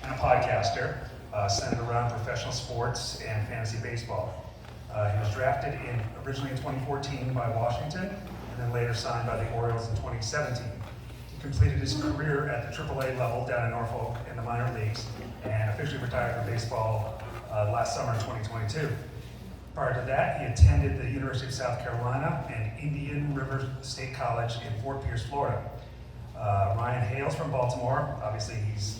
and a podcaster, centered around professional sports and fantasy baseball. He was drafted originally in 2014 by Washington, and then later signed by the Orioles in 2017. He completed his career at the AAA level down in Norfolk in the minor leagues, and officially retired from baseball last summer in 2022. Prior to that, he attended the University of South Carolina and Indian River State College in Fort Pierce, Florida. Ryan hails from Baltimore. Obviously, he's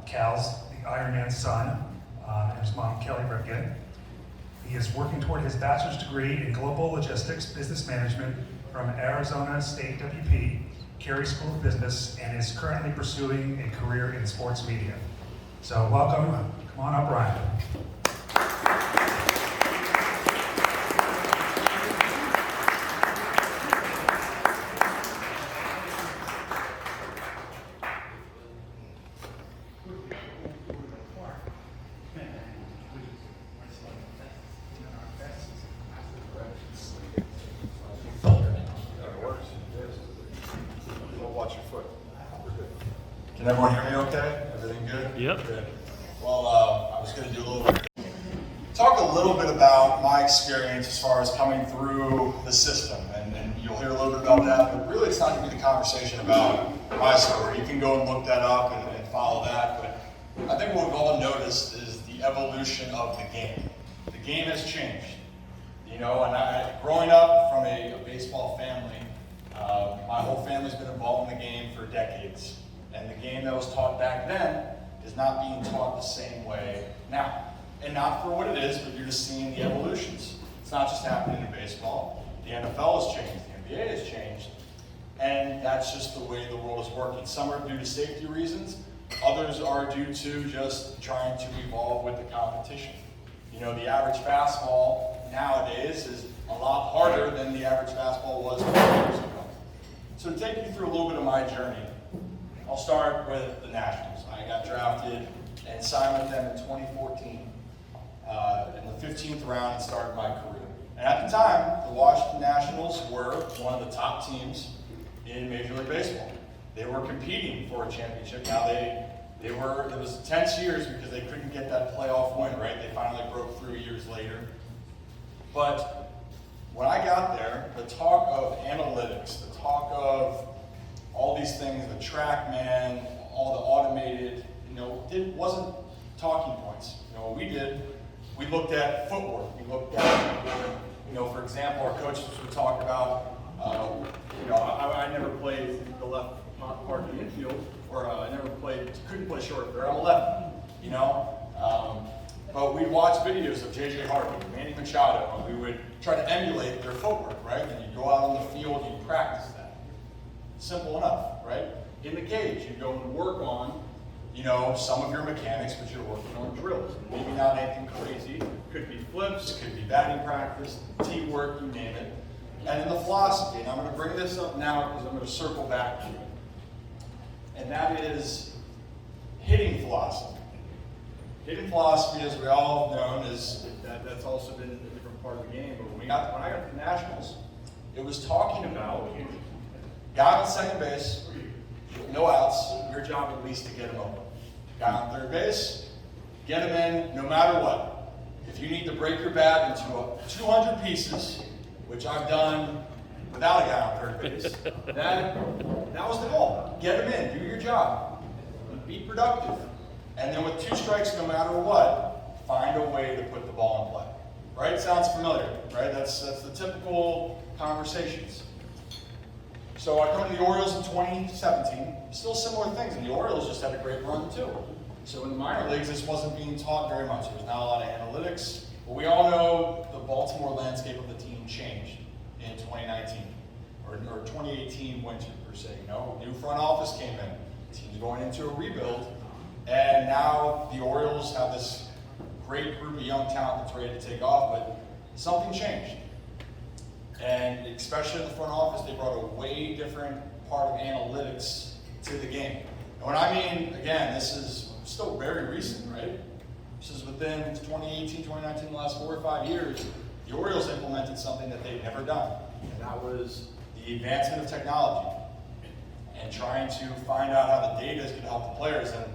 Cal's, the Iron Man's son, and his mom, Kelly Ripken. He is working toward his bachelor's degree in global logistics business management from Arizona State WP, Carey School of Business, and is currently pursuing a career in sports media. So welcome, come on up, Ryan. Can everyone hear me okay? Everything good? Yep. Good. Well, I was going to talk a little bit about my experience as far as coming through the system, and you'll hear a little bit about that, but really it's not going to be the conversation about my story. You can go and look that up and follow that, but I think what we've all noticed is the evolution of the game. The game has changed. You know, and growing up from a baseball family, my whole family's been involved in the game for decades. And the game that was taught back then is not being taught the same way now. And not for what it is, but you're just seeing the evolutions. It's not just happening in baseball. The NFL has changed, the NBA has changed, and that's just the way the world is working. Some are due to safety reasons, others are due to just trying to evolve with the competition. You know, the average fastball nowadays is a lot harder than the average fastball was 20 years ago. So to take you through a little bit of my journey, I'll start with the Nationals. I got drafted and signed with them in 2014 in the 15th round and started my career. And at the time, the Washington Nationals were one of the top teams in Major League Baseball. They were competing for a championship. Now it was tense years because they couldn't get that playoff win, right? They finally broke through years later. But when I got there, the talk of analytics, the talk of all these things, the TrackMan, all the automated, it wasn't talking points. What we did, we looked at footwork. We looked at, for example, our coaches would talk about, I never played the left part of the infield, or I never couldn't play short, or I'm a lefty, but we'd watch videos of J.J. Harvey, Manny Machado, and we would try to emulate their footwork, right? And you go out on the field and you practice that. Simple enough, right? In the cage, you go and work on, some of your mechanics, but you're working on drills. Maybe not anything crazy. Could be flips, could be batting practice, teamwork, you name it. And then the philosophy, and I'm going to bring this up now because I'm going to circle back to it. And that is hitting philosophy. Hitting philosophy, as we all have known, is that's also been a different part of the game. But when I got to the Nationals, it was talking about guy on second base, no outs, your job at least to get him open. Guy on third base, get him in no matter what. If you need to break your bat into 200 pieces, which I've done without a guy on third base, that was the goal. Get him in, do your job, be productive. And then with 2 strikes no matter what, find a way to put the ball in play. Right? Sounds familiar, right? That's the typical conversations. So I come to the Orioles in 2017, still similar things, and the Orioles just had a great run too. So in the minor leagues, this wasn't being taught very much. There was not a lot of analytics, but we all know the Baltimore landscape of the team changed in 2019, or 2018 winter per se. New front office came in, the team's going into a rebuild, and now the Orioles have this great group of young talent that's ready to take off, but something changed. And especially in the front office, they brought a way different part of analytics to the game. And when I mean, again, this is still very recent, right? This is within 2018, 2019, the last 4 or 5 years, the Orioles implemented something that they've never done. And that was the advancement of technology and trying to find out how the data is going to help the players. And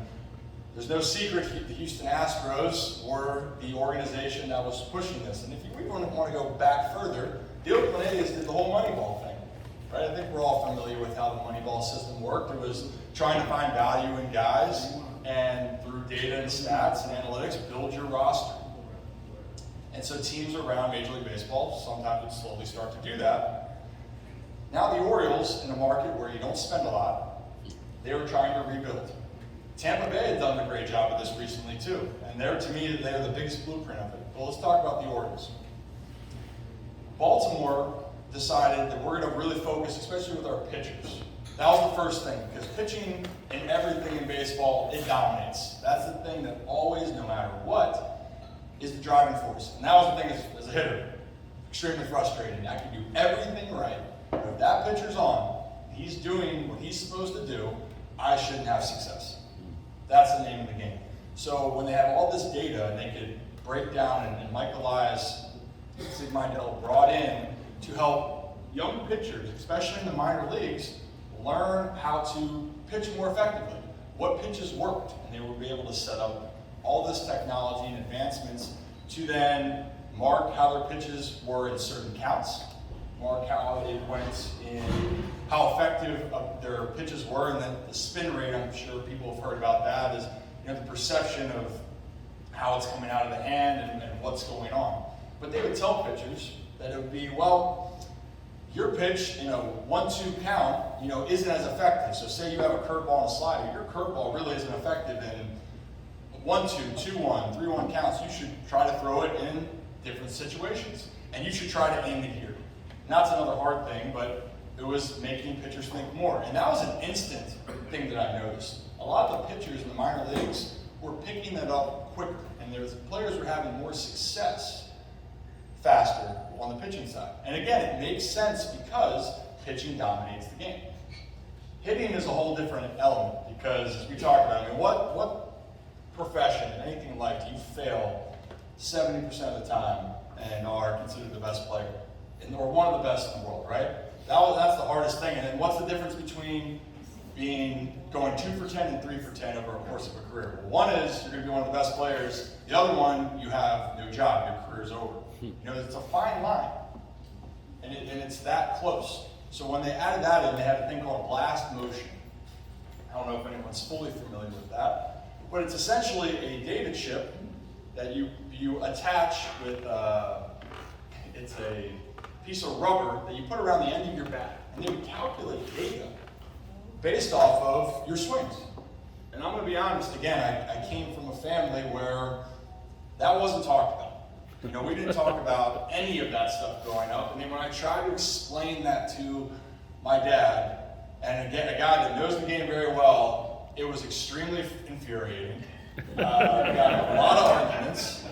There's no secret the Houston Astros were the organization that was pushing this. And if you even want to go back further, the Oakland A's did the whole Moneyball thing, right? I think we're all familiar with how the Moneyball system worked. It was trying to find value in guys, and through data and stats and analytics, build your roster. And so teams around Major League Baseball sometimes would slowly start to do that. Now the Orioles, in a market where you don't spend a lot, they were trying to rebuild. Tampa Bay had done a great job of this recently too, and to me, they're the biggest blueprint of it. But let's talk about the Orioles. Baltimore decided that we're going to really focus, especially with our pitchers. That was the first thing, because pitching and everything in baseball, it dominates. That's the thing that always, no matter what, is the driving force. And that was the thing as a hitter. Extremely frustrating. I can do everything right, but if that pitcher's on, he's doing what he's supposed to do, I shouldn't have success. That's the name of the game. So when they have all this data and they could break down, and Mike Elias, Sig Meindl brought in to help young pitchers, especially in the minor leagues, learn how to pitch more effectively. What pitches worked, and they would be able to set up all this technology and advancements to then mark how their pitches were in certain counts, mark how they went in how effective their pitches were, and then the spin rate. I'm sure people have heard about that, is the perception of how it's coming out of the hand and what's going on. But they would tell pitchers that it would be, well, your pitch in a 1-2 count, isn't as effective. So say you have a curveball and a slider, your curveball really isn't effective in 1-2, 2-1, 3-1 counts. You should try to throw it in different situations, and you should try to aim it here. And that's another hard thing, but it was making pitchers think more. And that was an instant thing that I noticed. A lot of the pitchers in the minor leagues were picking that up quicker, and players were having more success faster on the pitching side. And again, it makes sense because pitching dominates the game. Hitting is a whole different element because, as we talked about, what profession, anything in life, do you fail 70% of the time and are considered the best player, or one of the best in the world, right? That's the hardest thing. And then what's the difference between going 2 for 10 and 3 for 10 over a course of a career? Well, one is you're going to be one of the best players. The other one, you have no job. Your career's over. It's a fine line, and it's that close. So when they added that in, they had a thing called blast motion. I don't know if anyone's fully familiar with that, but it's essentially a data chip that you attach with. It's a piece of rubber that you put around the end of your bat, and they would calculate data based off of your swings. And I'm going to be honest, again, I came from a family where that wasn't talked about. We didn't talk about any of that stuff growing up. And then when I tried to explain that to my dad, and again, a guy that knows the game very well, it was extremely infuriating. We got a lot of arguments.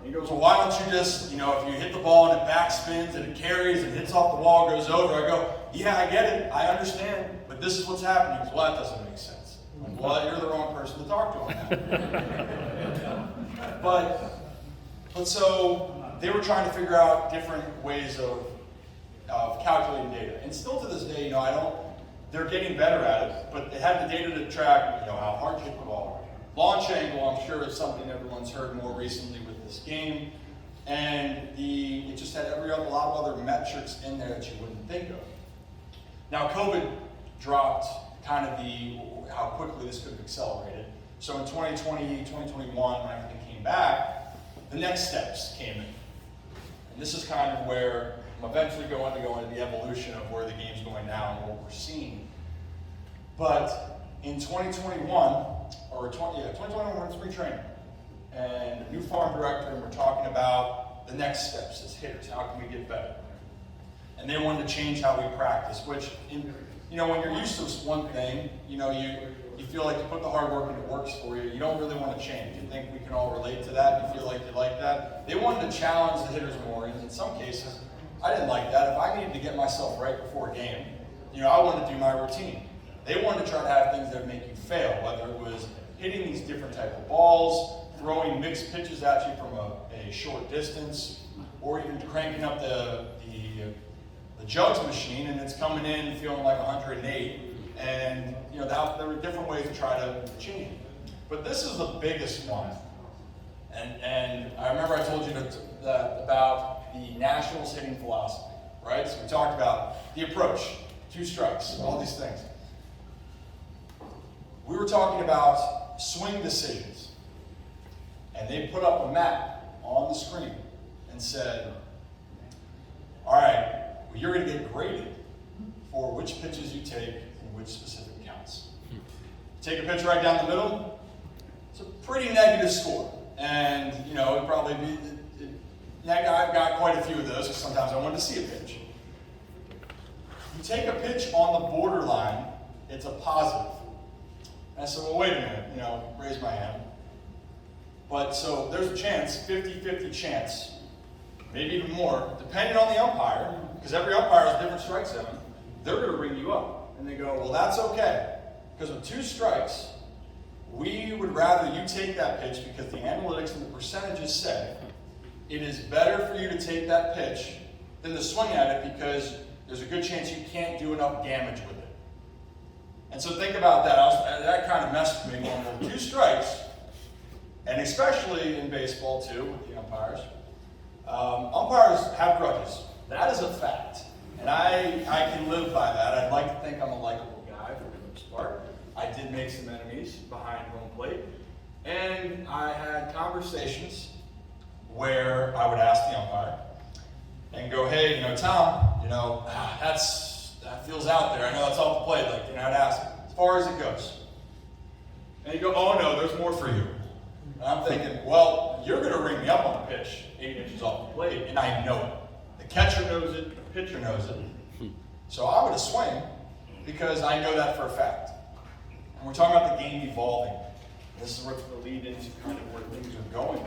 He goes, well, why don't you just, if you hit the ball and it backspins and it carries and hits off the wall, goes over. I go, yeah, I get it. I understand. But this is what's happening. He goes, well, that doesn't make sense. I'm like, well, you're the wrong person to talk to on that. But so they were trying to figure out different ways of calculating data. And still to this day, they're getting better at it, but they had the data to track, how hard you hit the ball. Launch angle, I'm sure, is something everyone's heard more recently with this game. And it just had a lot of other metrics in there that you wouldn't think of. Now, COVID dropped kind of how quickly this could have accelerated. So in 2020, 2021, when everything came back, the next steps came in. And this is kind of where I'm eventually going to go into the evolution of where the game's going now and what we're seeing. But in 2021, we're in spring training. And a new farm director, and we're talking about the next steps as hitters. How can we get better? And they wanted to change how we practice, which, when you're used to one thing, you feel like you put the hard work and it works for you. You don't really want to change. You think we can all relate to that. You feel like you like that. They wanted to challenge the hitters more. And in some cases, I didn't like that. If I needed to get myself right before a game, I wanted to do my routine. They wanted to try to have things that would make you fail, whether it was hitting these different type of balls, throwing mixed pitches at you from a short distance, or even cranking up the jugs machine and it's coming in feeling like 108. And there were different ways to try to change it. But this is the biggest one. And I remember I told you about the Nationals hitting philosophy, right? So we talked about the approach, 2 strikes, all these things. We were talking about swing decisions. And they put up a map on the screen and said, all right, well, you're going to get graded for which pitches you take and which specific counts. Take a pitch right down the middle, it's a pretty negative score. And, you know, it'd probably be, I've got quite a few of those, because sometimes I wanted to see a pitch. You take a pitch on the borderline, it's a positive. And I said, well, wait a minute, you know, raise my hand. But so there's a chance, 50-50 chance, maybe even more, depending on the umpire, because every umpire has a different strike zone, they're going to ring you up. And they go, well, that's okay, because with 2 strikes, we would rather you take that pitch because the analytics and the percentages say it is better for you to take that pitch than to swing at it because there's a good chance you can't do enough damage with it. And so think about that. That kind of messed with me going, well, 2 strikes, and especially in baseball too, with the umpires. Umpires have grudges. That is a fact. And I can live by that. I'd like to think I'm a likable guy for the most part. I did make some enemies behind home plate. And I had conversations where I would ask the umpire and go, hey, you know, Tom, you know, that feels out there. I know that's off the plate. Like, you know, I'd ask him, as far as it goes. And he'd go, oh no, there's more for you. And I'm thinking, well, you're going to ring me up on a pitch 8 inches off the plate, and I know it. The catcher knows it, the pitcher knows it. So I'm going to swing because I know that for a fact. And we're talking about the game evolving. This is what's going to lead into kind of where things are going.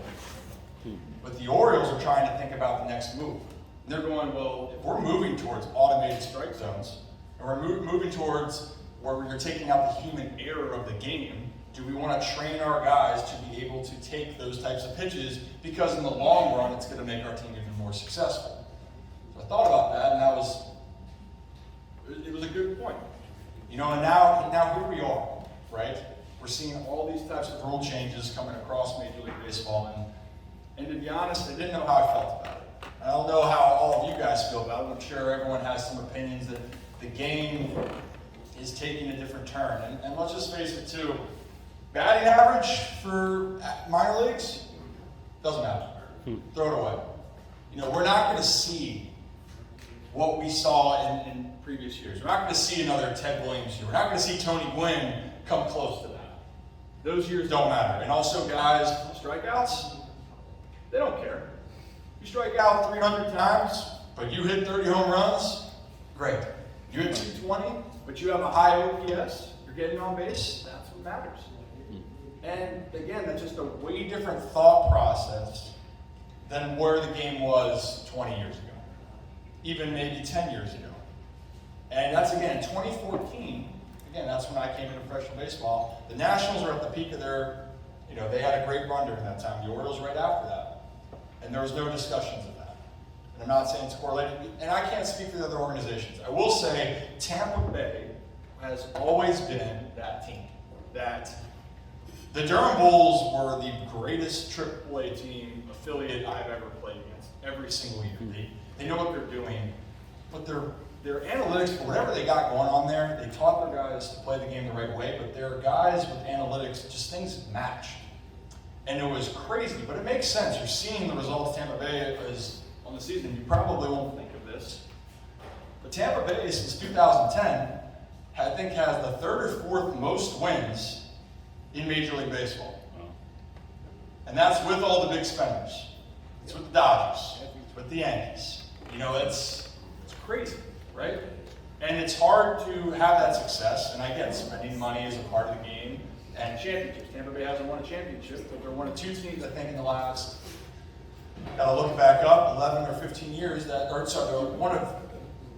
But the Orioles are trying to think about the next move. And they're going, well, if we're moving towards automated strike zones, and we're moving towards where you're taking out the human error of the game, do we want to train our guys to be able to take those types of pitches? Because in the long run, it's going to make our team even more successful. So I thought about that, and it was a good point. You know, and now here we are, right? We're seeing all these types of rule changes coming across Major League Baseball, and to be honest, I didn't know how I felt about it. I don't know how all of you guys feel about it. I'm sure everyone has some opinions that the game is taking a different turn. And let's just face it too, batting average for minor leagues doesn't matter. Throw it away. You know, we're not going to see what we saw in previous years. We're not going to see another Ted Williams year. We're not going to see Tony Gwynn come close to that. Those years don't matter. And also, guys, strikeouts, they don't care. You strike out 300 times, but you hit 30 home runs, great. You hit 220, but you have a high OPS, you're getting on base, that's what matters. And again, that's just a way different thought process than where the game was 20 years ago, even maybe 10 years ago. And that's, again, 2014, again, that's when I came into professional baseball. The Nationals were at the peak of their, you know, they had a great run during that time. The Orioles right after that. And there was no discussions of that. And I'm not saying it's correlated, and I can't speak for the other organizations. I will say Tampa Bay has always been that team. That the Durham Bulls were the greatest AAA team affiliate I've ever played against every single year. They know what they're doing, but their analytics, for whatever they got going on there, they taught their guys to play the game the right way, but their guys with analytics, just things matched. And it was crazy, but it makes sense. You're seeing the results Tampa Bay is on the season. You probably won't think of this. But Tampa Bay, since 2010, I think has the 3rd or 4th most wins in Major League Baseball. And that's with all the big spenders. It's with the Dodgers. It's with the Yankees. You know, it's crazy, right? And it's hard to have that success. And I get spending money is a part of the game. And championships. Tampa Bay hasn't won a championship, but they're one of 2 teams, I think, in the last, gotta look back up, 11 or 15 years, they're one of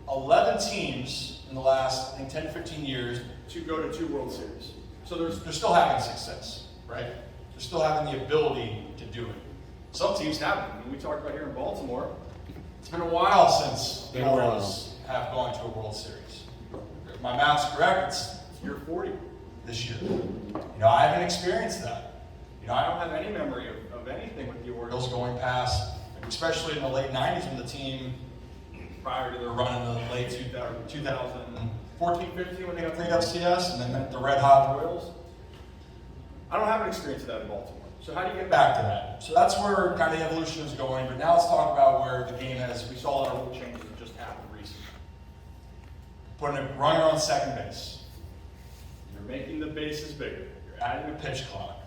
11 teams in the last, I think, 10 to 15 years to go to 2 World Series. So they're still having success, right? They're still having the ability to do it. Some teams haven't. I mean, we talked about here in Baltimore, it's been a while since the Orioles have gone to a World Series. If my math's correct, it's year 40. this year. I haven't experienced that. I don't have any memory of anything with the Orioles going past, especially in the late 90s when the team, prior to their run in the late 2014-15 when they got the FCS, and then the Red Hot Royals. I don't have an experience of that in Baltimore. So how do you get back to that? So that's where kind of the evolution is going, but now let's talk about where the game is. We saw a lot of rule changes that just happened recently. Putting a runner on second base. You're making the bases bigger. You're adding a pitch clock.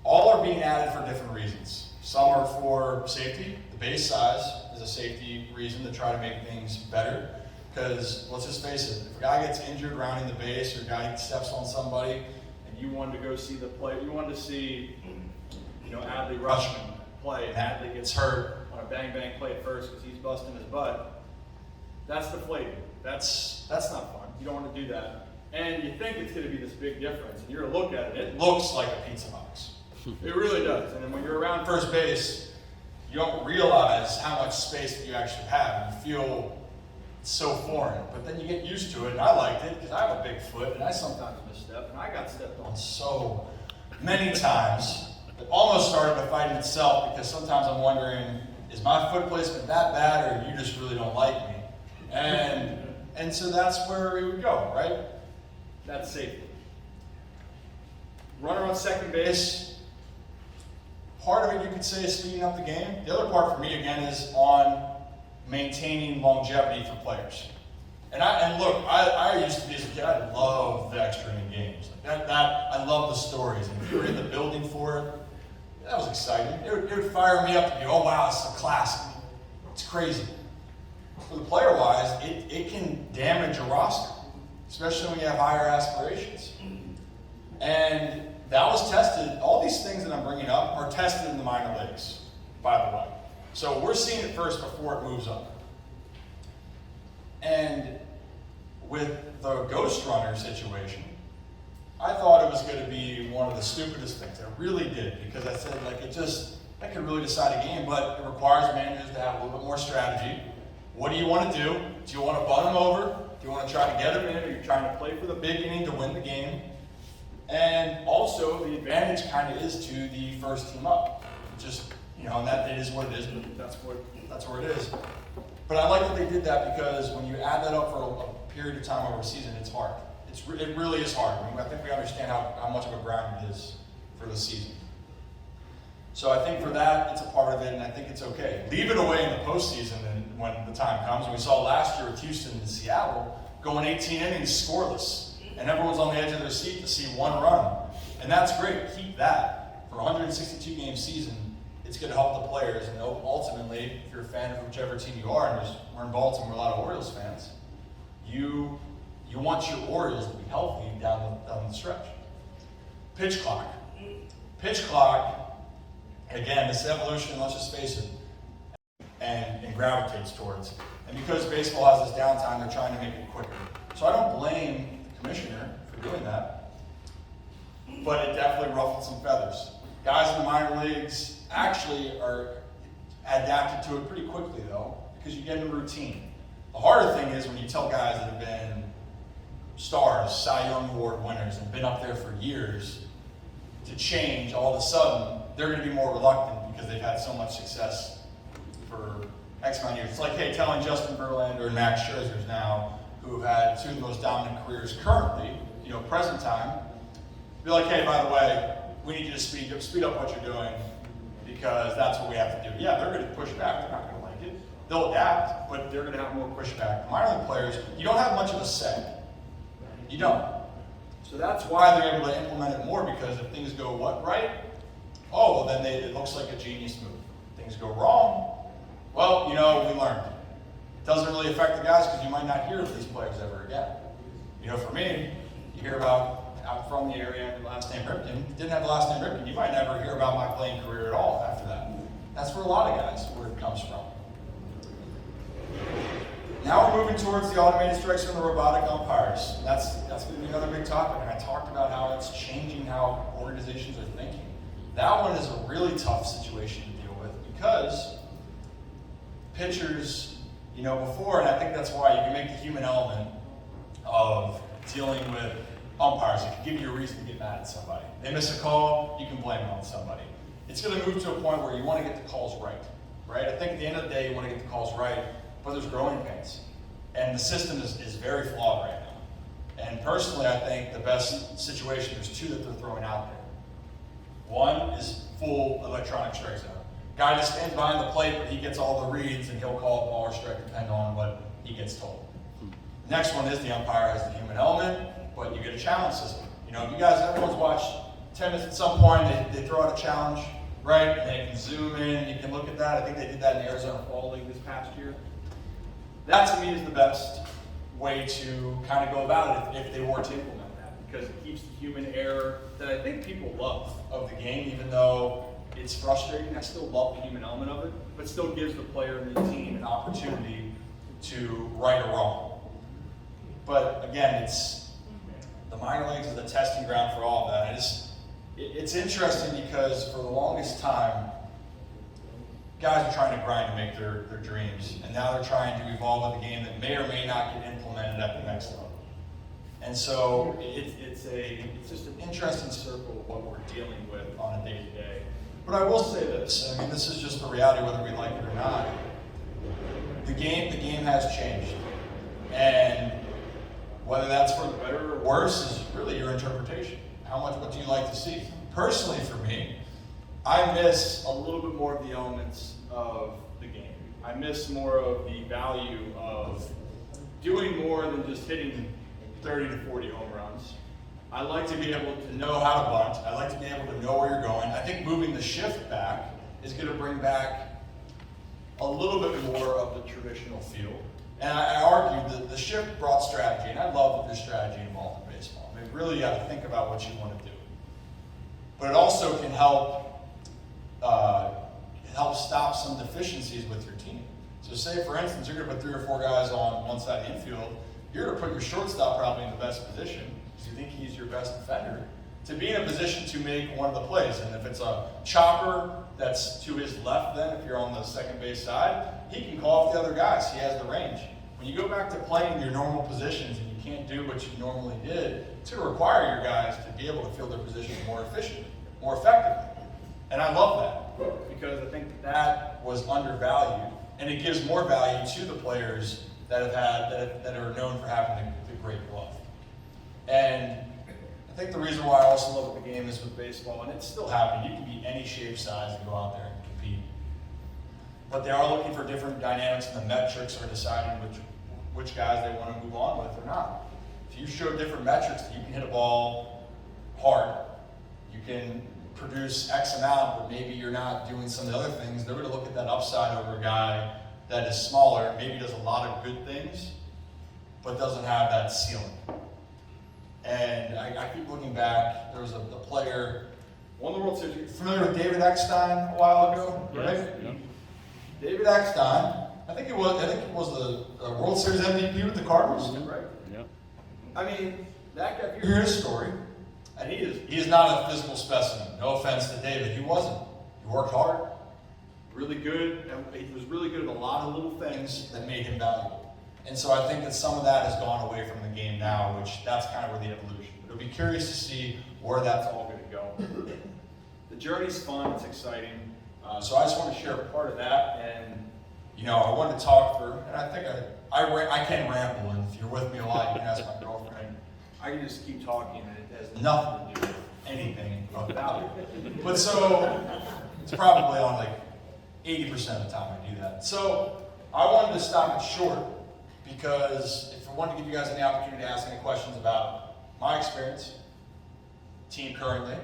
All are being added for different reasons. Some are for safety. The base size is a safety reason to try to make things better. Because let's just face it, if a guy gets injured rounding the base or a guy steps on somebody and you wanted to go see the play, you wanted to see, Adley Rushman play and Adley gets hurt on a bang-bang play at first because he's busting his butt, that's deflating. That's not fun. You don't want to do that. And you think it's going to be this big difference, and you're to look at it, it looks like a pizza box. It really does. And then when you're around first base, you don't realize how much space that you actually have. You feel so foreign, but then you get used to it, and I liked it because I have a big foot, and I sometimes misstep, and I got stepped on so many times. It almost started the fight in itself because sometimes I'm wondering, is my foot placement that bad, or you just really don't like me? And so that's where we would go, right? That's safety. Runner on second base. Part of it you could say is speeding up the game. The other part for me again is on maintaining longevity for players. And look, I used to be as a kid, I loved the extra inning games. I love the stories. And if you were in the building for it, that was exciting. It would fire me up to be, oh wow, it's a classic. It's crazy. For the player-wise, it can damage a roster, especially when you have higher aspirations. And that was tested. All these things that I'm bringing up are tested in the minor leagues, by the way. So we're seeing it first before it moves up. And with the ghost runner situation, I thought it was going to be one of the stupidest things. I really did, because I said, that could really decide a game, but it requires managers to have a little bit more strategy. What do you want to do? Do you want to bunt them over? Do you want to try to get them in? Are you trying to play for the big inning to win the game? And also, the advantage kind of is to the first team up. Just, and that it is what it is, but that's where it is. But I like that they did that because when you add that up for a period of time over a season, it's hard. It really is hard. I think we understand how much of a grind it is for the season. So I think for that, it's a part of it, and I think it's okay. Leave it away in the postseason and when the time comes. We saw last year with Houston and Seattle going 18 innings scoreless, and everyone's on the edge of their seat to see one run. And that's great. Keep that. For a 162-game season, it's going to help the players. And ultimately, if you're a fan of whichever team you are, and we're in Baltimore, a lot of Orioles fans, you want your Orioles to be healthy down the stretch. Pitch clock. Pitch clock. Again, this evolution, let's just face it, and gravitates towards. And because baseball has this downtime, they're trying to make it quicker. So I don't blame the commissioner for doing that, but it definitely ruffled some feathers. Guys in the minor leagues actually are adapted to it pretty quickly, though, because you get in a routine. The harder thing is when you tell guys that have been stars, Cy Young Award winners, and been up there for years, to change all of a sudden, they're going to be more reluctant because they've had so much success for X amount of years. It's like, hey, telling Justin Verlander and Max Scherzer's now, who have had two of the most dominant careers currently, present time, be like, hey, by the way, we need you to speed up what you're doing because that's what we have to do. Yeah, they're going to push back. They're not going to like it. They'll adapt, but they're going to have more pushback. Minor league players, you don't have much of a say. You don't. So that's why they're able to implement it more, because if things go right? Oh, well then it looks like a genius move. If things go wrong, well, we learned. It doesn't really affect the guys because you might not hear of these players ever again. For me, you hear about, I'm from the area, the last name Ripken. Didn't have the last name Ripken, you might never hear about my playing career at all after that. That's for a lot of guys where it comes from. Now we're moving towards the automated strikes from the robotic umpires. That's going to be another big topic, and I talked about how it's changing how organizations are thinking. That one is a really tough situation to deal with because pitchers, before, and I think that's why you can make the human element of dealing with umpires. It can give you a reason to get mad at somebody. They miss a call, you can blame it on somebody. It's going to move to a point where you want to get the calls right, right? I think at the end of the day, you want to get the calls right, but there's growing pains. And the system is very flawed right now. And personally, I think the best situation, there's two that they're throwing out there. One is full electronic strike zone. Guy just stands behind the plate, but he gets all the reads, and he'll call a ball or strike depending on what he gets told. The next one is the umpire has the human element, but you get a challenge system. You know, you guys, everyone's watched tennis at some point, they throw out a challenge, right? And they can zoom in, you can look at that. I think they did that in the Arizona Fall League this past year. That to me is the best way to kind of go about it if they were to implement that, because it keeps the human error that I think people love of the game, even though it's frustrating. I still love the human element of it, but still gives the player and the team an opportunity to right or wrong. But again, it's the minor leagues is the testing ground for all of that. It's interesting because for the longest time, guys are trying to grind to make their dreams, and now they're trying to evolve with a game that may or may not get implemented at the next level. And so it's just an interesting circle of what we're dealing with on a day-to-day. But I will say this, I mean, this is just the reality whether we like it or not. The game has changed. And whether that's for the better or worse is really your interpretation. What do you like to see? Personally for me, I miss a little bit more of the elements of the game. I miss more of the value of doing more than just hitting 30 to 40 home runs. I like to be able to know how to bunt. I like to be able to know where you're going. I think moving the shift back is going to bring back a little bit more of the traditional feel. And I argue that the shift brought strategy, and I love that there's strategy involved in baseball. I mean, really you got to think about what you want to do. But it also can help stop some deficiencies with your team. So say, for instance, you're going to put 3 or 4 guys on one side of the infield. You're going to put your shortstop probably in the best position, because you think he's your best defender, to be in a position to make one of the plays. And if it's a chopper that's to his left, then if you're on the second base side, he can call off the other guys. He has the range. When you go back to playing your normal positions and you can't do what you normally did, it's going to require your guys to be able to field their positions more efficiently, more effectively. And I love that, because I think that was undervalued, and it gives more value to the players that are known for having the great glove. And I think the reason why I also love the game is with baseball, and it's still happening. You can be any shape, size, and go out there and compete. But they are looking for different dynamics, and the metrics are deciding which guys they want to move on with or not. If you show different metrics, that you can hit a ball hard, you can produce X amount, but maybe you're not doing some of the other things, they're going to look at that upside over a guy that is smaller, maybe does a lot of good things, but doesn't have that ceiling. And I keep looking back, there was a player, won the World Series, familiar with David Eckstein a while ago, right? Yes, yeah. David Eckstein, I think it was the World Series MVP with the Cardinals, right? Yeah. I mean, that guy, if you hear his story, and he is not a physical specimen. No offense to David, he wasn't. He worked hard, really good, and he was really good at a lot of little things that made him valuable. And so I think that some of that has gone away from the game now, which that's kind of where the evolution. But it'll be curious to see where that's all going to go. The journey's fun, it's exciting. So I just want to share a part of that, and I want to talk for, and I think I can ramble, and if you're with me a lot, you can ask my girlfriend. I can just keep talking, and it has nothing to do with anything of value. But so, it's probably on like 80% of the time I do that. So, I wanted to stop it short, because if I wanted to give you guys any opportunity to ask any questions about my experience, team currently,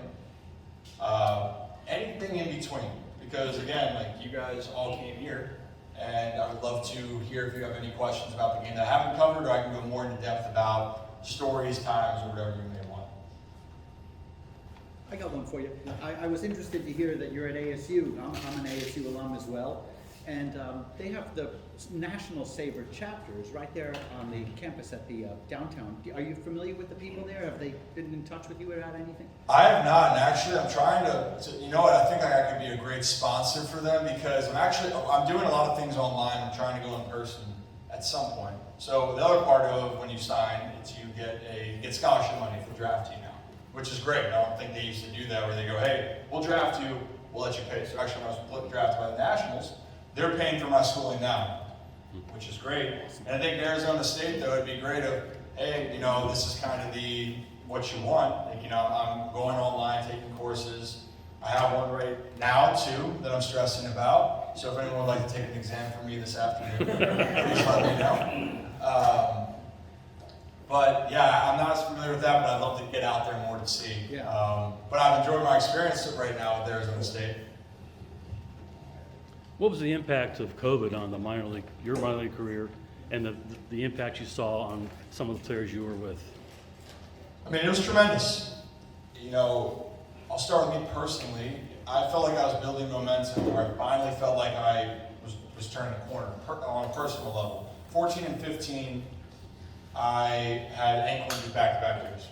anything in between. Because again, like you guys all came here, and I would love to hear if you have any questions about the game that I haven't covered, or I can go more into depth about stories, times, or whatever you may want. I got one for you. I was interested to hear that you're at ASU. I'm an ASU alum as well. And they have the National SABR chapters right there on the campus at the downtown. Are you familiar with the people there? Have they been in touch with you about anything? I have not, and actually I'm trying to you know what, I think I could be a great sponsor for them, because I'm doing a lot of things online. I'm trying to go in person at some point. So the other part of when you sign, it's you get scholarship money for the draft team now, which is great. I don't think they used to do that where they go, hey, we'll draft you, we'll let you pay. So actually when I was drafted by the Nationals, they're paying for my schooling now, which is great. And I think Arizona State though, it'd be great if, hey, you know, this is kind of what you want. Like, you know, I'm going online, taking courses. I have one right now too that I'm stressing about. So if anyone would like to take an exam for me this afternoon, please let me know. But yeah, I'm not as familiar with that, but I'd love to get out there more to see. Yeah. But I've enjoyed my experience right now with Arizona State. What was the impact of COVID on your minor league career, and the impact you saw on some of the players you were with? I mean, it was tremendous. You know, I'll start with me personally. I felt like I was building momentum where I finally felt like I was turning a corner on a personal level. 14 and 15, I had ankle injuries back-to-back years.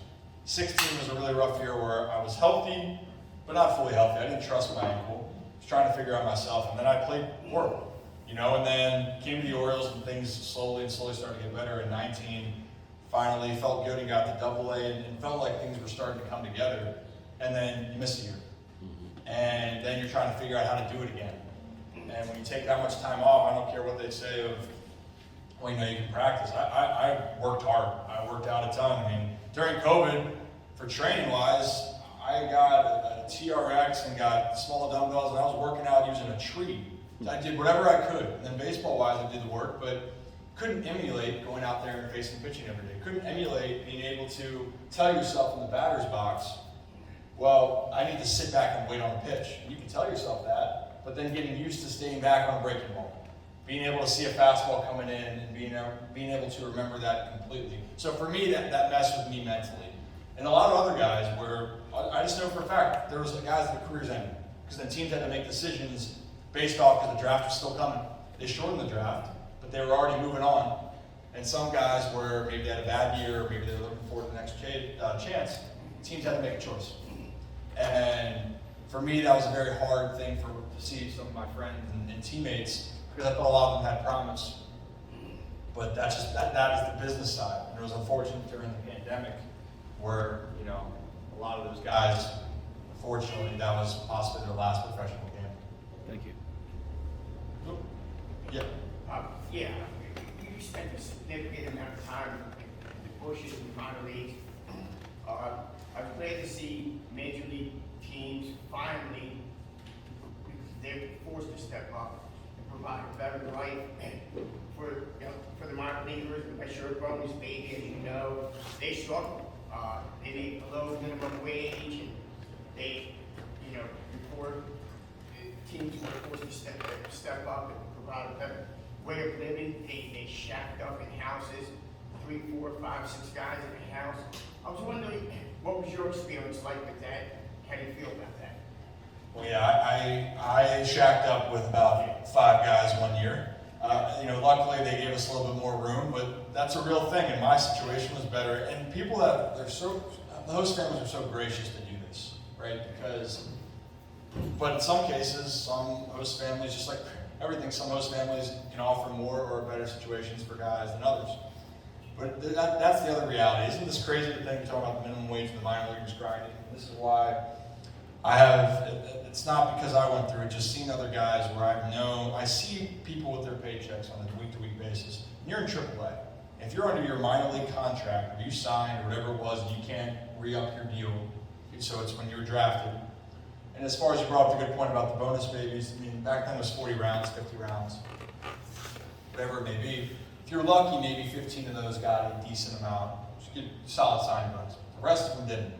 16 was a really rough year where I was healthy, but not fully healthy. I didn't trust my ankle. I was trying to figure out myself, and then I played horrible, you know, and then came to the Orioles and things slowly started to get better. In 19, finally felt good and got to AA and felt like things were starting to come together, and then you miss a year. And then you're trying to figure out how to do it again. And when you take that much time off, I don't care what they say of, well, you know, you can practice. I worked hard. I worked out a ton. I mean, during COVID, for training-wise, I got a TRX and got small dumbbells, and I was working out using a tree. I did whatever I could. And then baseball-wise, I did the work, but couldn't emulate going out there and facing pitching every day. Couldn't emulate being able to tell yourself in the batter's box, well, I need to sit back and wait on a pitch. You can tell yourself that, but then getting used to staying back on a breaking ball, being able to see a fastball coming in and being able to remember that completely. So for me, that messed with me mentally. And a lot of other guys where I just know for a fact, there was guys that careers ended because then teams had to make decisions based off because the draft was still coming. They shortened the draft, but they were already moving on. And some guys where maybe they had a bad year, or maybe they were looking forward to the next chance, teams had to make a choice. And for me, that was a very hard thing to see some of my friends and teammates, because I thought a lot of them had promise. But that is the business side. And it was unfortunate during the pandemic where, you know, a lot of those guys, unfortunately, that was possibly their last professional game. Thank you. Yeah. Yeah, you spent a significant amount of time in the bushes in the minor leagues. I was glad to see major league teams finally, they're forced to step up and provide a better life for the minor leaguers. I'm sure Brumley's baby, as you know, they struggle. They make below minimum wage, and they, you know, before teams were forced to step up and provide a better way of living. They shacked up in houses, 3, 4, 5, 6 guys in a house. I was wondering, what was your experience like with that? How do you feel about that? Well, yeah, I shacked up with about 5 guys one year. You know, luckily they gave us a little bit more room, but that's a real thing, and my situation was better. And people the host families are so gracious to do this, right? But in some cases, some host families, just like everything, some host families can offer more or better situations for guys than others. But that's the other reality. Isn't this crazy to think you're talking about the minimum wage in the minor leaguers grinding? This is why it's not because I went through it, just seeing other guys where I see people with their paychecks on a week-to-week basis. And you're in AAA. If you're under your minor league contract, or you signed, or whatever it was, and you can't re-up your deal, so it's when you were drafted. And as far as you brought up the good point about the bonus babies, I mean, back then it was 40 rounds, 50 rounds, whatever it may be. If you're lucky, maybe 15 of those got a decent amount, good solid signing bonus. The rest of them didn't.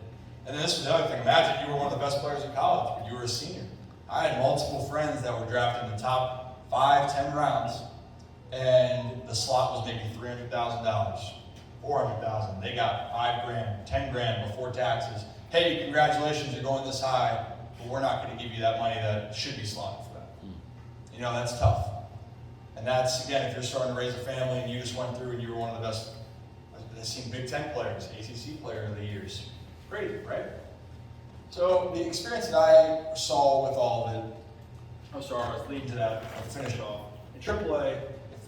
And then this was the other thing. Imagine you were one of the best players in college, but you were a senior. I had multiple friends that were drafted in the top 5, 10 rounds, and the slot was maybe $300,000, $400,000. They got $5,000, $10,000 before taxes. Hey, congratulations, you're going this high, but we're not going to give you that money that should be slotted for that. You know, that's tough. And that's, again, if you're starting to raise a family and you just went through and you were one of the best, I've seen Big Ten players, ACC player of the years. Crazy, right? So the experience that I saw with all of it, I was leading to that, I'll finish off. In AAA,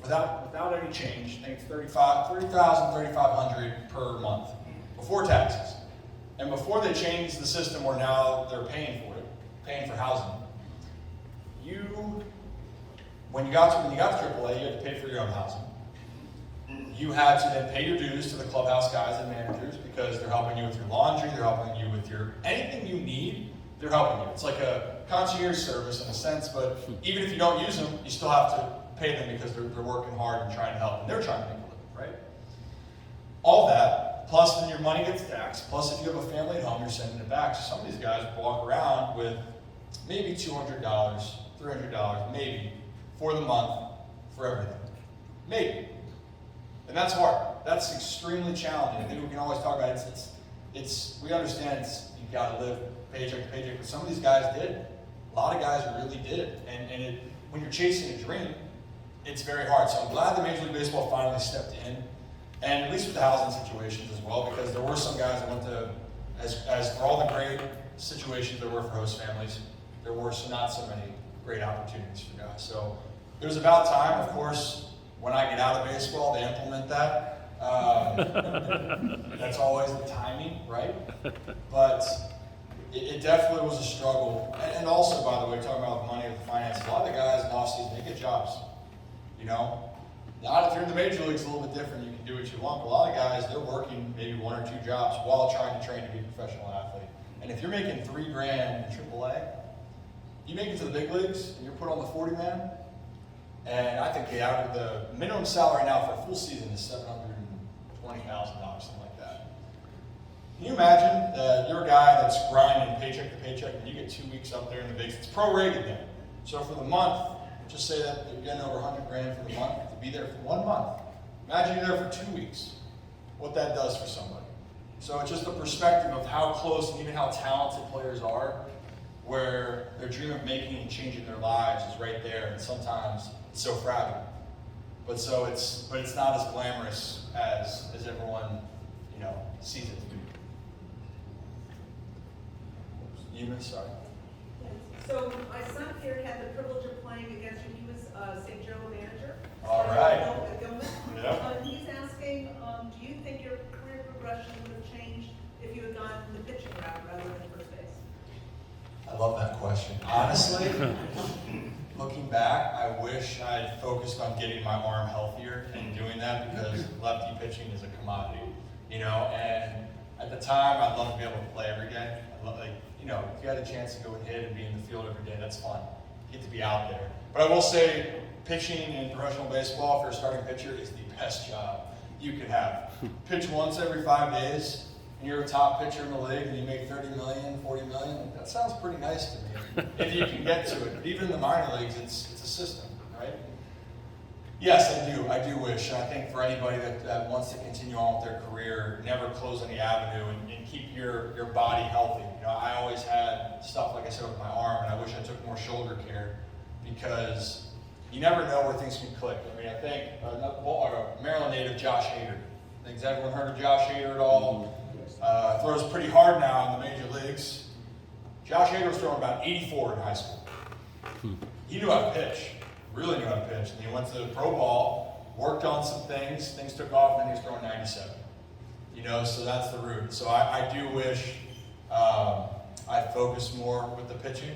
without any change, I think it's 3,500 per month before taxes. And before they changed the system where now they're paying for it, paying for housing, when you got to AAA, you had to pay for your own housing. You had to then pay your dues to the clubhouse guys and managers because they're helping you with your laundry, they're helping you with anything you need, they're helping you. It's like a concierge service in a sense, but even if you don't use them, you still have to pay them because they're working hard and trying to help, and they're trying to make a living, right? All that, plus then your money gets taxed, plus if you have a family at home, you're sending it back. So some of these guys walk around with maybe $200, $300, maybe, for the month, for everything. Maybe. And that's hard. That's extremely challenging. I think we can always talk about it. We understand you gotta live paycheck to paycheck, but some of these guys did. A lot of guys really did. And when you're chasing a dream, it's very hard. So I'm glad that Major League Baseball finally stepped in, and at least with the housing situations as well, because there were some guys that went to, as for all the great situations there were for host families, there were not so many great opportunities for guys. So it was about time, of course, when I get out of baseball, to implement that. That's always the timing, right? But it definitely was a struggle. And also, by the way, talking about the money and the finances, a lot of the guys in off-season, they get jobs. You know? Not if you're in the major leagues, a little bit different. You can do what you want. But a lot of guys, they're working maybe 1 or 2 jobs while trying to train to be a professional athlete. And if you're making $3 grand in AAA, you make it to the big leagues and you're put on the 40-man. And I think the minimum salary now for a full season is $720,000, something like that. Can you imagine that you're a guy that's grinding paycheck to paycheck and you get 2 weeks up there in the bigs? It's prorated then. So for the month, just say that you're getting over 100 grand for the month to be there for 1 month. Imagine you're there for 2 weeks. What that does for somebody. So it's just a perspective of how close and even how talented players are, where their dream of making and changing their lives is right there, and sometimes it's so fragile. But it's not as glamorous as everyone, sees it to be. Eamon, sorry. So my son here had the privilege of playing against you. He was St. Joe manager. All right. At Gilman. Yeah. He's asking, do you think your career progression would have changed if you had gone the pitching route rather than first base? I love that question. Honestly, looking back, I wish I had focused on getting my arm healthier and doing that, because lefty pitching is a commodity, and at the time, I'd love to be able to play every day. I'd love, if you had a chance to go and hit and be in the field every day, that's fun. You get to be out there. But I will say, pitching in professional baseball, if you're a starting pitcher, is the best job you could have. Pitch once every 5 days, and you're a top pitcher in the league, and you make $30 million, $40 million, that sounds pretty nice to me, if you can get to it. But even in the minor leagues, it's a system, right? Yes, I do wish. I think for anybody that wants to continue on with their career, never close any avenue and keep your body healthy. I always had stuff, like I said, with my arm, and I wish I took more shoulder care, because you never know where things can click. I think Maryland native Josh Hader. Has everyone heard of Josh Hader at all? Throws pretty hard now in the major leagues. Josh Hader was throwing about 84 in high school. He knew how to pitch, really knew how to pitch. And he went to the pro ball, worked on some things took off, and then he was throwing 97. So that's the route. So I do wish I'd focused more with the pitching.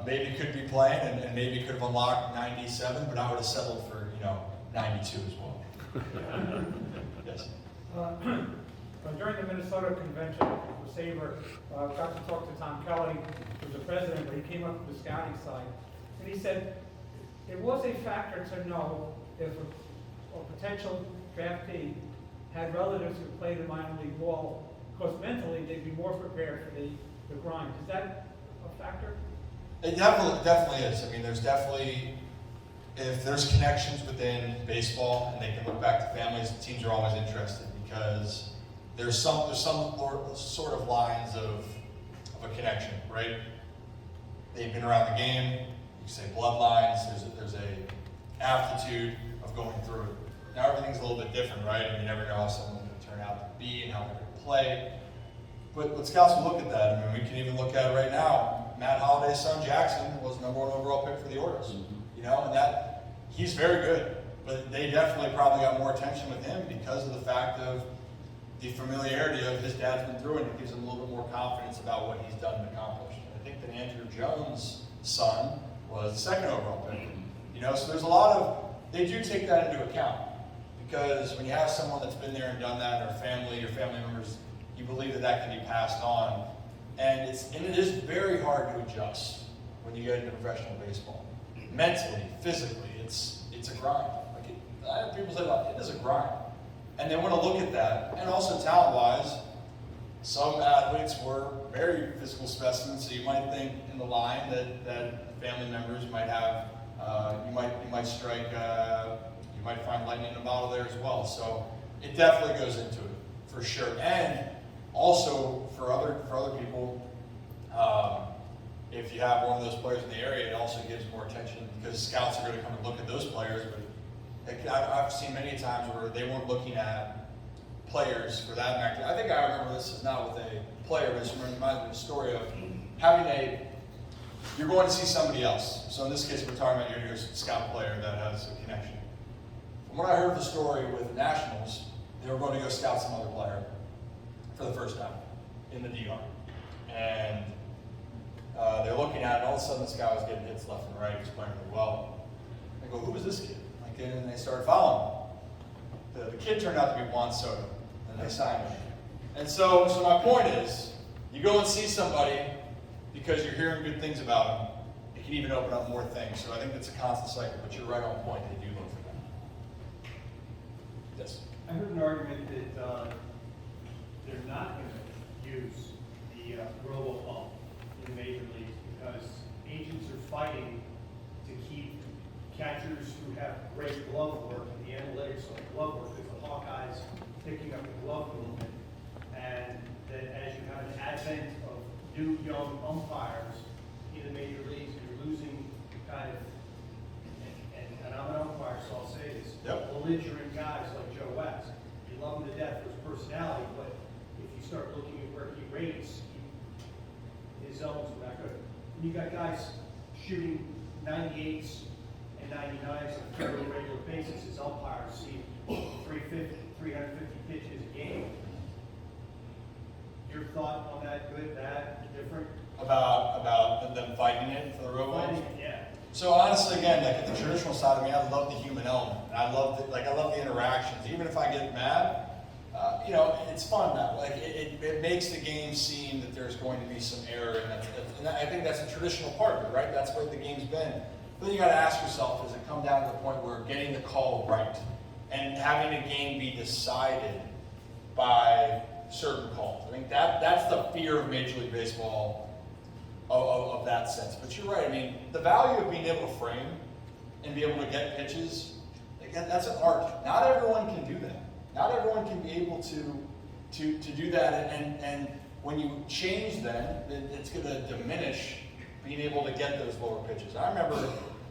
Maybe could be playing, and maybe could have unlocked 97, but I would have settled for 92 as well. Yes. During the Minnesota convention for SABR, got to talk to Tom Kelly, who was the president, but he came up to the scouting side, and he said it was a factor to know if a potential draftee had relatives who played in minor league ball, because mentally they'd be more prepared for the grind. Is that a factor? It definitely is. There's definitely, if there's connections within baseball and they can look back to families, teams are always interested, because there's some sort of lines of a connection, right? They've been around the game. You can say bloodlines. There's a aptitude of going through it. Now everything's a little bit different, right? And you never know how someone's going to turn out to be and how they're going to play. But scouts will look at that. We can even look at it right now. Matt Holliday's son Jackson was #1 overall pick for the Orioles. And that he's very good. But they definitely probably got more attention with him because of the fact of the familiarity of his dad's been through, and it gives him a little bit more confidence about what he's done and accomplished. And I think that Andrew Jones' son was the second overall pick. You know, so there's a lot of, they do take that into account. Because when you have someone that's been there and done that, or family, your family members, you believe that that can be passed on. And it is very hard to adjust when you get into professional baseball. Mentally, physically, it's a grind. Like people say, it is a grind. And they want to look at that. And also talent-wise, some athletes were very physical specimens, so you might think in the line that family members might have, you might strike, you might find lightning in a bottle there as well. So it definitely goes into it, for sure. And also for other people, if you have one of those players in the area, it also gives more attention because scouts are going to come and look at those players. But I've seen many times where they weren't looking at players for that matter. I think I remember this is not with a player, but it reminds me of the story of having you're going to see somebody else. So in this case, we're talking about your scout player that has a connection. From what I heard the story with the Nationals, they were going to go scout some other player for the first time in the DR. And they're looking at it, all of a sudden this guy was getting hits left and right, he was playing really well. They go, who is this kid? And they started following him. The kid turned out to be Juan Soto, and they signed him. And so my point is, you go and see somebody because you're hearing good things about them. It can even open up more things. So I think it's a constant cycle, but you're right on point. They do look for that. Yes? I heard an argument that they're not going to use the robocall in the major leagues because agents are fighting to keep catchers who have great glove work and the analytics of glove work, because the Hawkeyes picking up the glove movement, and that as you have an advent of new young umpires in the major leagues, you're losing kind of, and I'm an umpire, so I'll say this, belligerent guys like Joe West. You love him to death for his personality, but if you start looking at where he rates, his elbows are not good. You got guys shooting 98s and 99s on a fairly regular basis. His umpires see 350 pitches a game. Your thought on that? Good, bad, different? About them fighting it for the robocall? Fighting it, yeah. So honestly, again, like at the traditional side of me, I love the human element. And I love the interactions. Even if I get mad, it's fun now. Like it makes the game seem that there's going to be some error, and I think that's a traditional part of it, right? That's where the game's been. But then you got to ask yourself: does it come down to the point where getting the call right and having a game be decided by certain calls? I think that's the fear of Major League Baseball. Of that sense. But you're right, I mean, the value of being able to frame and be able to get pitches, again, that's an art. Not everyone can do that. Not everyone can be able to do that, and when you change then, it's going to diminish being able to get those lower pitches. I remember,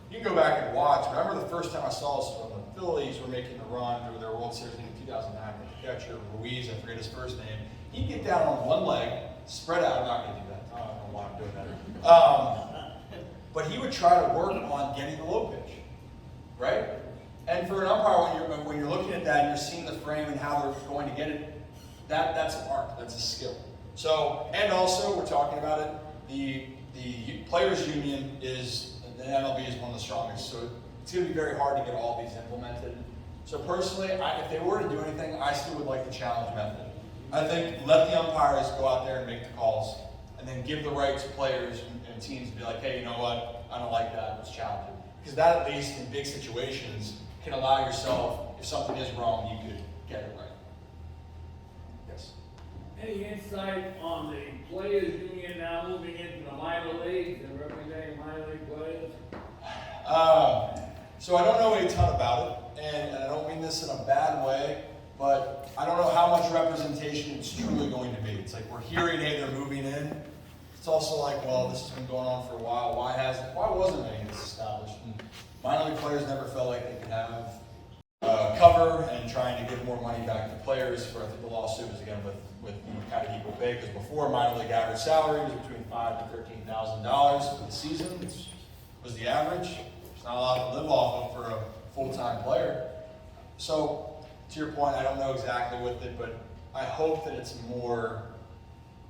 you can go back and watch, I remember the first time I saw this when the Phillies were making the run through their World Series in 2009 with the catcher, Ruiz, I forget his first name. He'd get down on one leg, spread out, I'm not going to do that. I don't know why I'm doing that. But he would try to work on getting the low pitch, right? And for an umpire, when you're looking at that and you're seeing the frame and how they're going to get it, that's an art, that's a skill. So, and also we're talking about it, the Players Union is, the MLB is one of the strongest, so it's going to be very hard to get all these implemented. So personally, if they were to do anything, I still would like the challenge method. I think let the umpires go out there and make the calls, and then give the right to players and teams to be like, hey, you know what, I don't like that, let's challenge it. Because that, at least in big situations, can allow yourself, if something is wrong, you could get it right. Yes? Any insight on the Players Union now moving into the minor leagues and representing minor league players? So I don't know a ton about it, and I don't mean this in a bad way, but I don't know how much representation it's truly going to be. It's like we're hearing, hey, they're moving in. It's also like, well, this has been going on for a while. Why wasn't any of this established? And minor league players never felt like they could have cover and trying to give more money back to players. For I think the lawsuit was again with kind of equal pay, because before minor league average salary was between $5,000 to $13,000 for the season, which was the average. There's not a lot to live off of full-time player. So, to your point, I don't know exactly with it, but I hope that it's more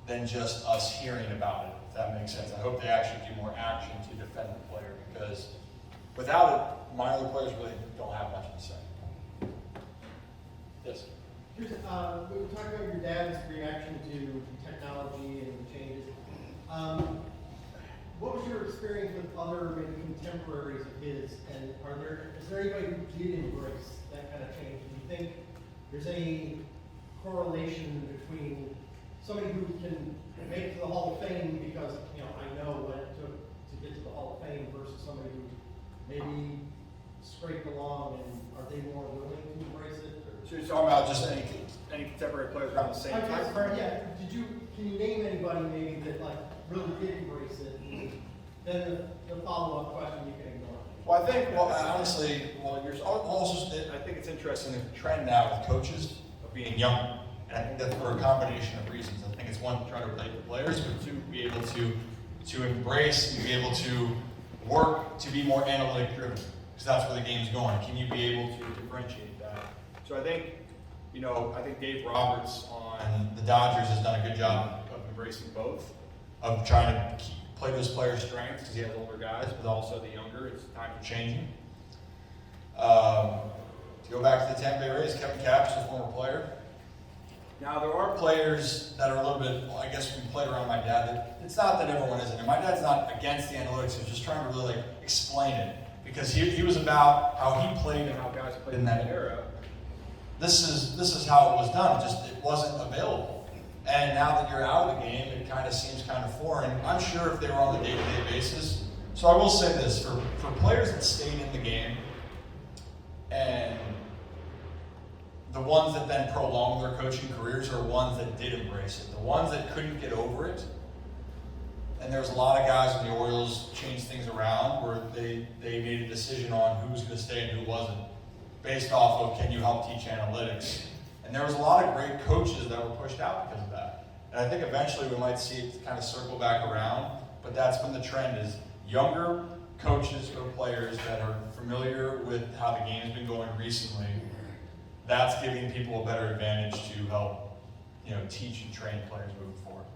than just us hearing about it, if that makes sense. I hope they actually do more action to defend the player, because without it, minor league players really don't have much to say. Yes? We were talking about your dad's reaction to technology and changes. What was your experience with other maybe contemporaries of his, and is there anybody who did embrace that kind of change? Do you think there's any correlation between somebody who can make it to the Hall of Fame because, I know what it took to get to the Hall of Fame versus somebody who maybe scraped along, and are they more willing to embrace it? So you're talking about just any contemporary players around the same time? Yeah. Can you name anybody maybe that really did embrace it? And then the follow-up question you can ignore. Well, I think, honestly, you're also, I think it's interesting the trend now with coaches of being young. And I think that's for a combination of reasons. I think it's one, to try to relate to players, but two, be able to embrace and be able to work to be more analytic driven. Because that's where the game's going. Can you be able to differentiate that? So I think, I think Dave Roberts on the Dodgers has done a good job of embracing both, of trying to play those players' strengths, because he has older guys, but also the younger. It's time for changing. To go back to the Tampa Bay Rays, Kevin Capps, a former player. Now, there are players that are a little bit, I guess when we played around my dad, it's not that everyone isn't. And my dad's not against the analytics, he was just trying to really explain it. Because he was about how he played and how guys played in that era. This is how it was done, it wasn't available. And now that you're out of the game, it kind of seems kind of foreign. I'm sure if they were on the day-to-day basis. So I will say this, for players that stayed in the game, and the ones that then prolonged their coaching careers are ones that did embrace it. The ones that couldn't get over it, and there's a lot of guys in the Orioles changed things around where they made a decision on who was going to stay and who wasn't, based off of can you help teach analytics. And there was a lot of great coaches that were pushed out because of that. And I think eventually we might see it kind of circle back around, but that's when the trend is younger coaches or players that are familiar with how the game's been going recently. That's giving people a better advantage to help, teach and train players moving forward.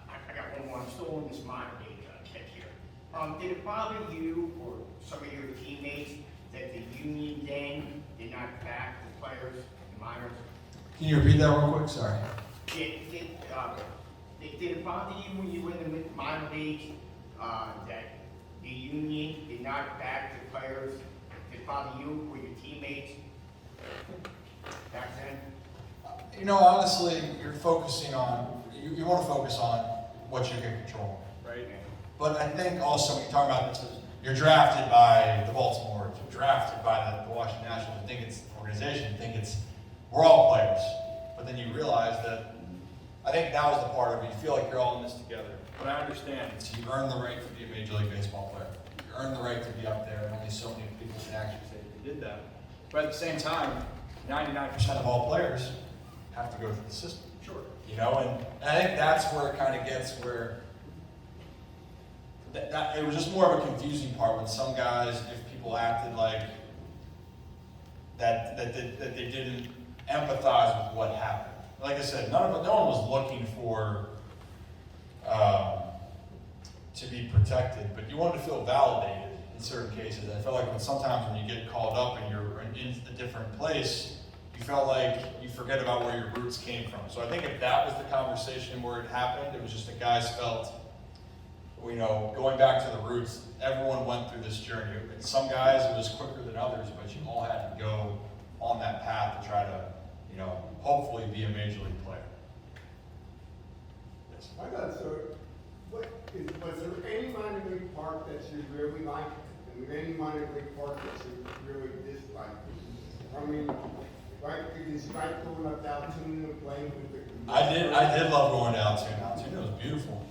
I got one more. I'm still on this minor league kick here. Did it bother you or some of your teammates that the union game did not back the players, the minors? Can you repeat that real quick? Sorry. Did it bother you when you were in the minor league that the union did not back the players? Did it bother you or your teammates back then? Honestly, you're focusing on, you want to focus on what you can control, right? But I think also when you're talking about this, you're drafted by the Baltimore, you're drafted by the Washington Nationals, you think it's an organization, you think we're all players. But then you realize that, I think that was the part of it, you feel like you're all in this together. But I understand, you earn the right to be a Major League Baseball player. You earn the right to be up there, and only so many people can actually say they did that. But at the same time, 99% of all players have to go through the system. Sure. And I think that's where it kind of gets where that it was just more of a confusing part when some guys, if people acted like that they didn't empathize with what happened. Like I said, no one was looking for to be protected, but you wanted to feel validated in certain cases. I felt like sometimes when you get called up and you're in a different place, you felt like you forget about where your roots came from. So I think if that was the conversation where it happened, it was just the guys felt, going back to the roots, everyone went through this journey. And some guys, it was quicker than others, but you all had to go on that path to try to, hopefully be a Major League player. Yes. I got was there any minor league park that you really liked, and any minor league park that you really disliked? I mean, did you like going up down Altoona and playing with the? I did love going to Altoona. Altoona was beautiful.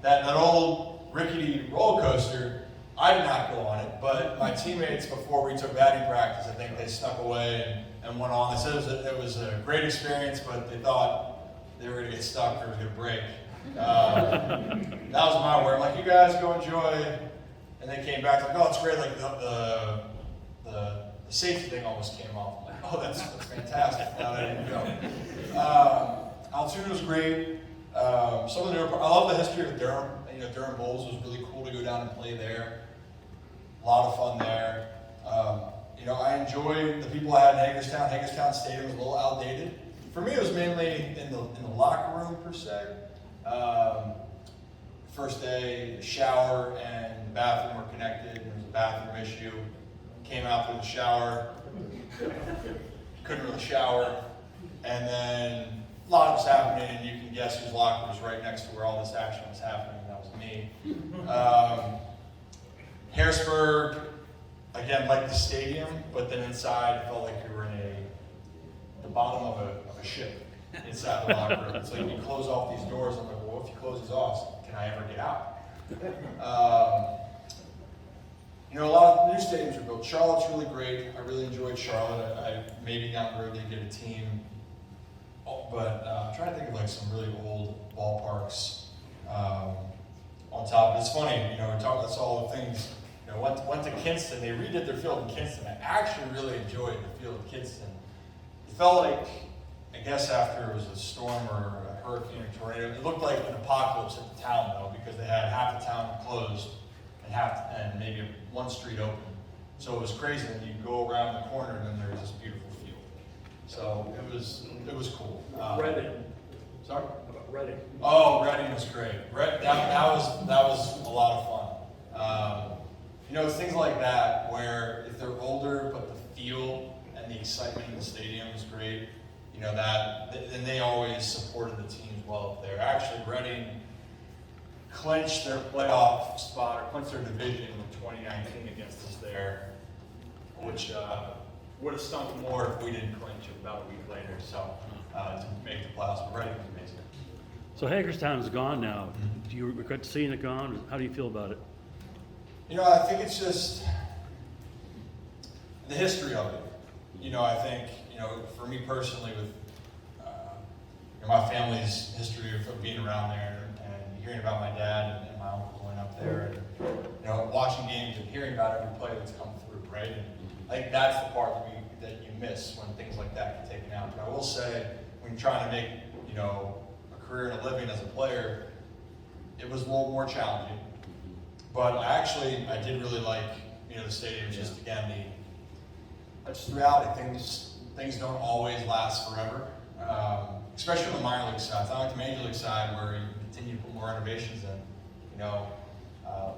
That old rickety roller coaster, I did not go on it, but my teammates before we took batting practice, I think they snuck away and went on. They said it was a great experience, but they thought they were going to get stuck or it was going to break. That was my word. I'm like, you guys go enjoy And they came back like, oh, it's great. Like the safety thing almost came off. I'm like, oh, that's fantastic. Now that I didn't go. Altoona was great. Some of the I love the history of Durham. You know, Durham Bulls was really cool to go down and play there. A lot of fun there. You know, I enjoyed the people I had in Hagerstown. Hagerstown Stadium was a little outdated. For me, it was mainly in the locker room per se. First day, the shower and the bathroom were connected. There was a bathroom issue. Came out through the shower. Couldn't really shower. And then a lot was happening, and you can guess whose locker was right next to where all this action was happening. That was me. Harrisburg, again, like the stadium, but then inside it felt like you were in the bottom of a ship inside the locker room. It's like you close off these doors. I'm like, well, if you close these off, can I ever get out? You know, a lot of new stadiums are built. Charlotte's really great. I really enjoyed Charlotte. I maybe down the road didn't get a team. But I'm trying to think of like some really old ballparks on top. It's funny, you know, that's all the things. You know, went to Kinston. They redid their field in Kinston. I actually really enjoyed the field in Kinston. It felt like, I guess after it was a storm or a hurricane or tornado, it looked like an apocalypse at the town though, because they had half the town closed and maybe one street open. So it was crazy. And you go around the corner and then there was this beautiful field. So it was cool. Reading. Sorry? About Reading. Oh, Reading was great. That was a lot of fun. You know, it's things like that where if they're older, but the field and the excitement in the stadium is great. You know and they always supported the teams well up there. Actually, Reading clinched their playoff spot or clinched their division in 2019 against us there, which would have stunk more if we didn't clinch it about a week later. So to make the playoffs, but Reading was amazing. So Hagerstown is gone now. Do you regret seeing it gone? How do you feel about it? You know, I think it's just the history of it. You know, I think, you know, for me personally, with my family's history of being around there and hearing about my dad and my uncle going up there, and you know, watching games and hearing about every play that's come through, right? And I think that's the part that you miss when things like that get taken out. But I will say, when you're trying to make, you know, a career and a living as a player, it was a little more challenging. But I did really like, you know, the stadium. Just again, that's just the reality. Things don't always last forever, especially on the minor league side. It's not like the major league side where you can continue to put more renovations in. You know,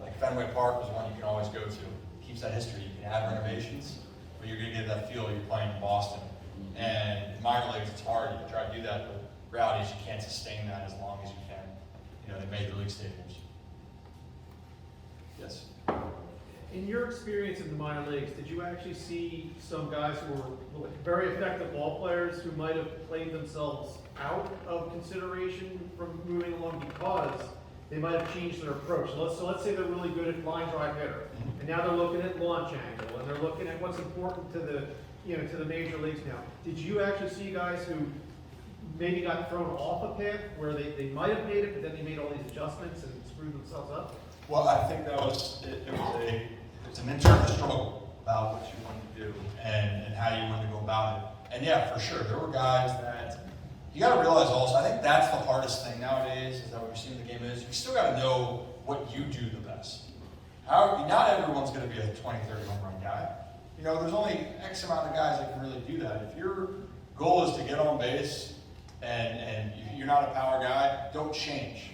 like Fenway Park was one you can always go to. It keeps that history. You can add renovations, but you're going to get that feel you're playing in Boston. And in minor leagues, it's hard. You can try to do that, but the reality is you can't sustain that as long as you can. You know, the major league stadiums. Yes. In your experience in the minor leagues, did you actually see some guys who were very effective ball players who might have played themselves out of consideration from moving along because they might have changed their approach? So let's say they're really good at line drive hitter, and now they're looking at launch angle, and they're looking at what's important to the major leagues now. Did you actually see guys who maybe got thrown off a path where they might have made it, but then they made all these adjustments and screwed themselves up? Well, I think that was it's an internal struggle about what you want to do and how you want to go about it. And yeah, for sure, there were guys that you got to realize also. I think that's the hardest thing nowadays. Is that what you're seeing the game is you still got to know what you do the best. However, not everyone's going to be a 20, 30 home run guy. You know, there's only X amount of guys that can really do that. If your goal is to get on base and you're not a power guy, don't change.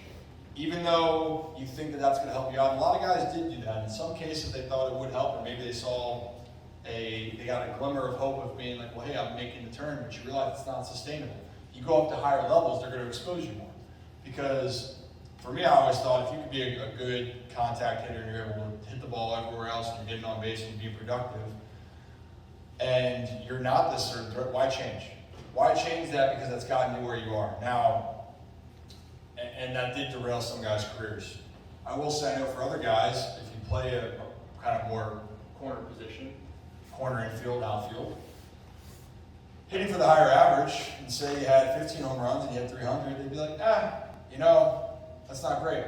Even though you think that that's going to help you out, a lot of guys did do that. In some cases, they thought it would help, or maybe they got a glimmer of hope of being like, well, hey, I'm making the turn, but you realize it's not sustainable. You go up to higher levels, they're going to expose you more. Because for me, I always thought if you could be a good contact hitter and you're able to hit the ball everywhere else and you're getting on base and be productive, and you're not this certain threat, why change? Why change that? Because that's gotten you where you are now. And that did derail some guys' careers. I will say, I know for other guys, if you play a kind of more corner position, corner infield, outfield, hitting for the higher average, and say you had 15 home runs and you had 300, they'd be like, you know, that's not great.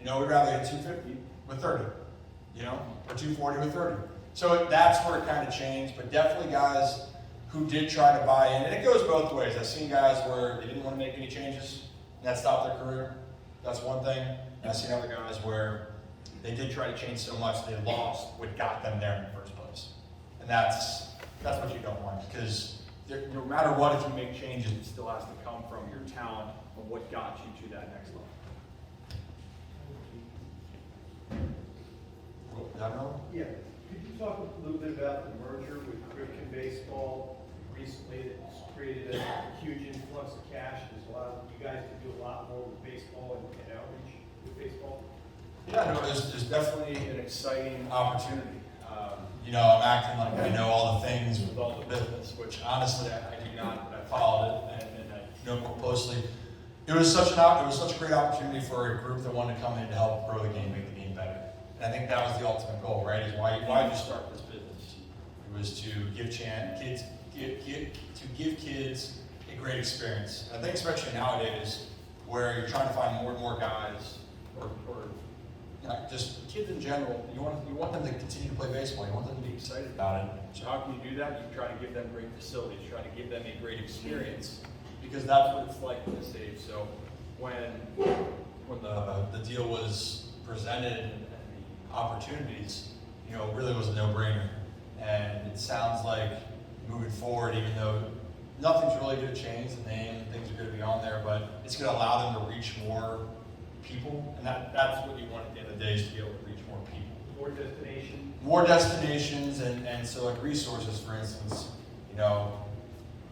You know, we'd rather hit 250 with 30. or 240 or 30. So that's where it kind of changed, but definitely guys who did try to buy in, and it goes both ways. I've seen guys where they didn't want to make any changes, and that stopped their career. That's one thing. And I've seen other guys where they did try to change so much they lost what got them there in the first place. And that's what you don't want, because no matter what, if you make changes, It still has to come from your talent and what got you to that next level. I don't know. Yeah, could you talk a little bit about the merger with Ripken Baseball recently that's created a huge influx of cash? There's a lot of, you guys can do a lot more with baseball and outreach with baseball. Yeah, no, there's definitely an exciting opportunity. I'm acting like I know all the things with all the business, which honestly I do not, but I followed it and I know more closely. It was such a great opportunity for a group that wanted to come in to help grow the game, make the game better. And I think that was the ultimate goal, right? Is why did you start this business? It was to give kids a great experience. I think especially nowadays, where you're trying to find more and more guys, or just kids in general, you want them to continue to play baseball. You want them to be excited about it. So how can you do that? You try to give them great facilities, try to give them a great experience. Because that's what it's like in this age. So when the deal was presented and the opportunities, it really was a no-brainer. And it sounds like moving forward, even though nothing's really going to change, the name and things are going to be on there, but it's going to allow them to reach more people, and that's what you want at the end of the day, is to be able to reach more people. More destination. More destinations, and so like resources, for instance,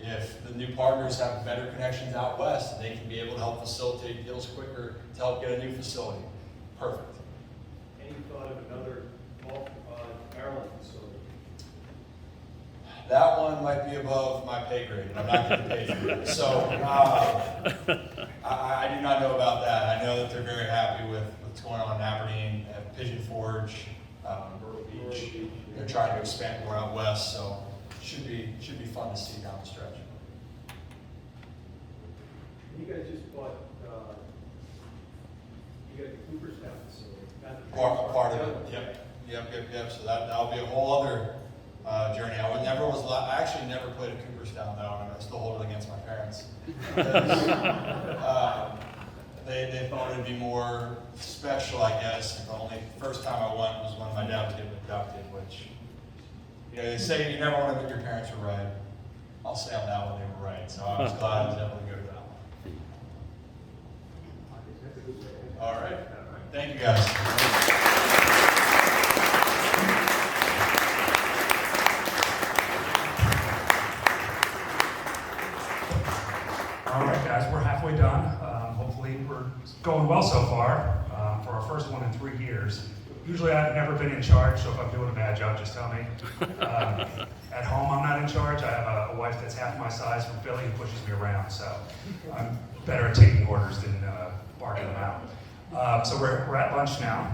if the new partners have better connections out west, they can be able to help facilitate deals quicker to help get a new facility. Perfect. Any thought of another Maryland facility? That one might be above my pay grade, and I'm not going to pay for it. So I do not know about that. I know that they're very happy with what's going on in Aberdeen, at Pigeon Forge, Myrtle Beach. They're trying to expand more out west, so should be fun to see down the stretch. You guys just bought, you got the Cooperstown facility. Part of it. Yep. So that'll be a whole other journey. I actually never played at Cooperstown though, and I still hold it against my parents. They thought it'd be more special, I guess. The only first time I went was when my dad was getting abducted, which, they say you never want to admit your parents were right. I'll say on that one they were right, so I was glad I was able to go to that one. All right. Thank you guys. All right, guys, we're halfway done. Hopefully we're going well so far for our first one in 3 years. Usually I've never been in charge, so if I'm doing a bad job, just tell me. At home, I'm not in charge. I have a wife that's half my size from Philly and pushes me around, so I'm better at taking orders than barking them out. So we're at lunch now.